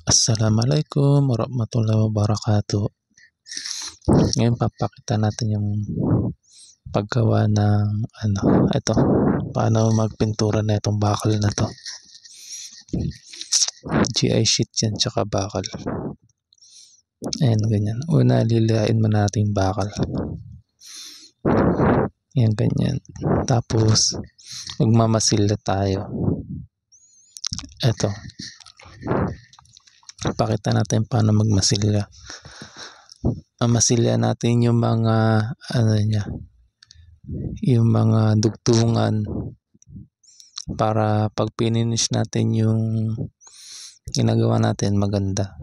Assalamualaikum warahmatullahi wabarakatuh. Ngayon papakita natin yung paggawa ng ito, paano magpintura na itong bakal na to. GI sheet yan tsaka bakal. Ayan, ganyan. Una, lilihain mo natin yung bakal. Ayan, ganyan. Tapos, magmamasil na tayo. Ito. Pakita natin paano magmasilya. Mamasilya natin yung mga yung mga dugtungan para pag finish natin yung ginagawa natin maganda.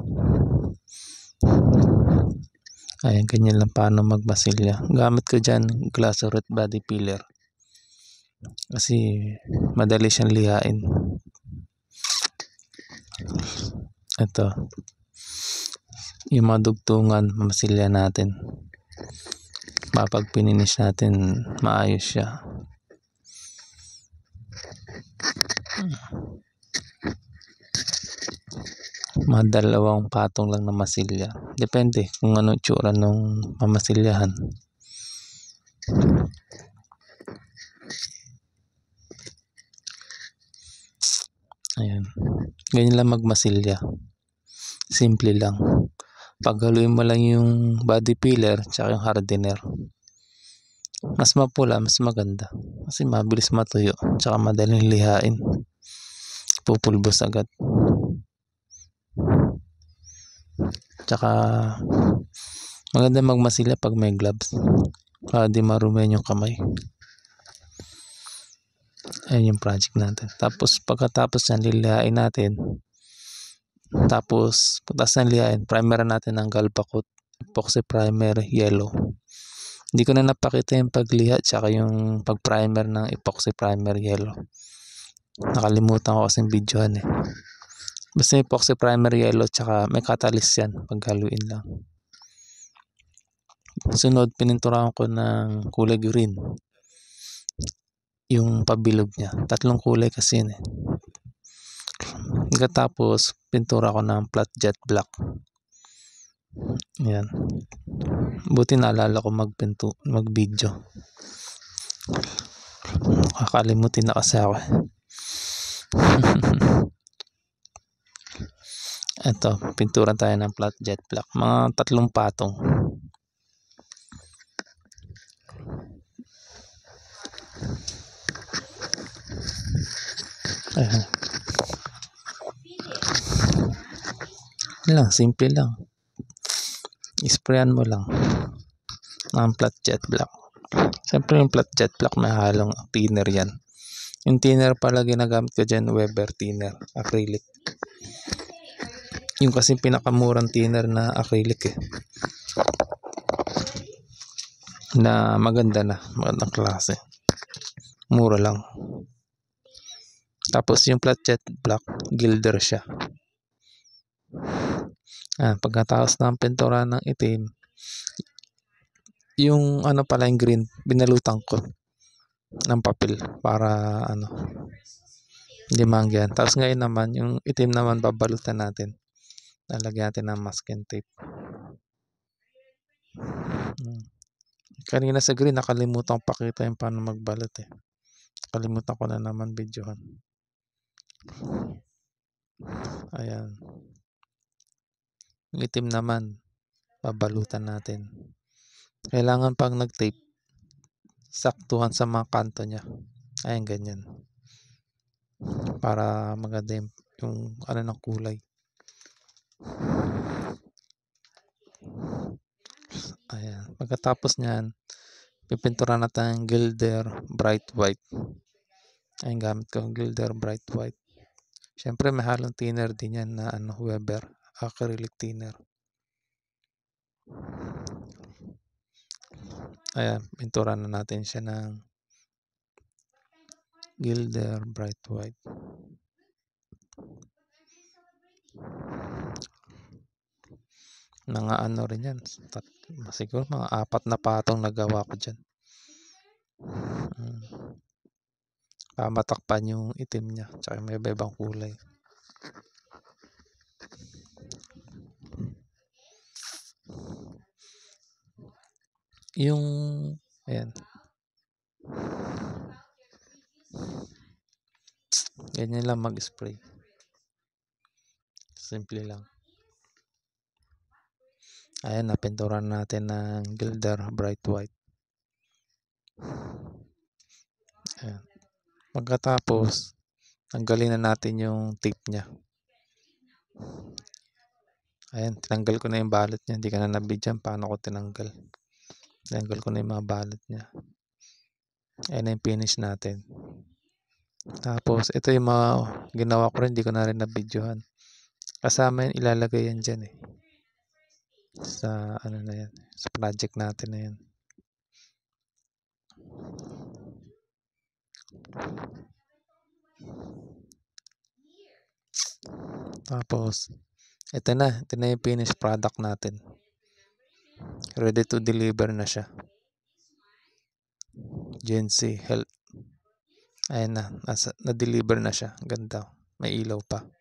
Ayan, ganyan lang paano magmasilya. Gamit ko dyan Glasurit body filler kasi madali siyang lihain. Ito, yung mga dugtungan mamasilya natin. Mapag finish natin maayos siya. Mga dalawang patong lang na masilya. Depende kung ano itsura nung mamasilyahan. Ayan. Ganyan lang magmasilya. Simple lang. Paghaluin mo lang yung body filler tsaka yung hardener. Mas mapula, mas maganda. Kasi mabilis matuyo tsaka madaling lihain. Pupulbos agad. Tsaka maganda magmasilya pag may gloves para di marumihan yung kamay. Ayan yung project natin. Tapos pagkatapos yan, lilihain natin. Tapos pagkatapos ng lihain, primer natin ng Galvacoat epoxy primer yellow. Hindi ko na napakita yung pagliha tsaka yung pag-primer ng epoxy primer yellow. Nakalimutan ko kasing videohan eh. Basta epoxy primer yellow tsaka may catalyst yan, paghaluin lang. Sunod, pininturahan ko ng kulay green yung pabilog niya. 3 kulay kasi yun eh. Pagkatapos, pintura ko ng flat jet black. Ayan. Buti naalala ko mag-video. Kakalimutin na kasi ako. Ito, pintura tayo ng flat jet black. Mga 3 patong. Ayan. Lang, simple lang. Isprayan mo lang ng flat jet black. Siyempre yung flat jet black may halong thinner yan. Yung thinner pala ginagamit ko dyan, Weber thinner, acrylic. Yung kasi pinakamurang thinner na acrylic eh. Na magandang klase. Mura lang. Tapos yung flat jet black, gilder siya. Pagkatapos ng pintura ng itim, yung pala yung green, binalutan ko ng papel para hindi mangyan. Tapos ngayon naman, yung itim naman babalutan natin. Lalagyan natin ng masking tape. Kanina sa green, nakalimutan ko pakita yung paano magbalot eh. Nakalimutan ko na naman videohan. Ayan. Yung itim naman, babalutan natin. Kailangan pag nag-tape, saktuhan sa mga kanto niya. Ayan, ganyan. Para maganda yung ng kulay. Ayan. Pagkatapos niyan, pipintura natin ng Gilder Bright White. Ayan, gamit ko Gilder Bright White. Siyempre, may halong thinner din yan na Weber acrylic thinner. Ayan, pintura na natin siya ng Gilder Bright White. Mga rin yan. Siguro mga 4 na patong nagawa ko dyan. Matakpan yung itim niya. Tsaka may ibang kulay. Yung, ayan, ganyan lang mag-spray. Simple lang. Ayan, napinturan natin ng Gilder Bright White. Ayan. Pagkatapos, tanggalin na natin yung tape niya. Ayan, tinanggal ko na yung balot niya. Hindi ka na nabidyan paano ko tinanggal. Tinanggal ko na yung mga balot niya. Ayan na yung finish natin. Tapos, ito yung mga ginawa ko rin. Hindi ko na rin nabidyohan. Kasama yan, ilalagay yan dyan eh. Sa ano na yan. Sa project natin na yan. Tapos, ito na yung finished product natin. Ready to deliver na siya. GNC Health. Ayan na, na-deliver na siya. Ganda. May ilaw pa.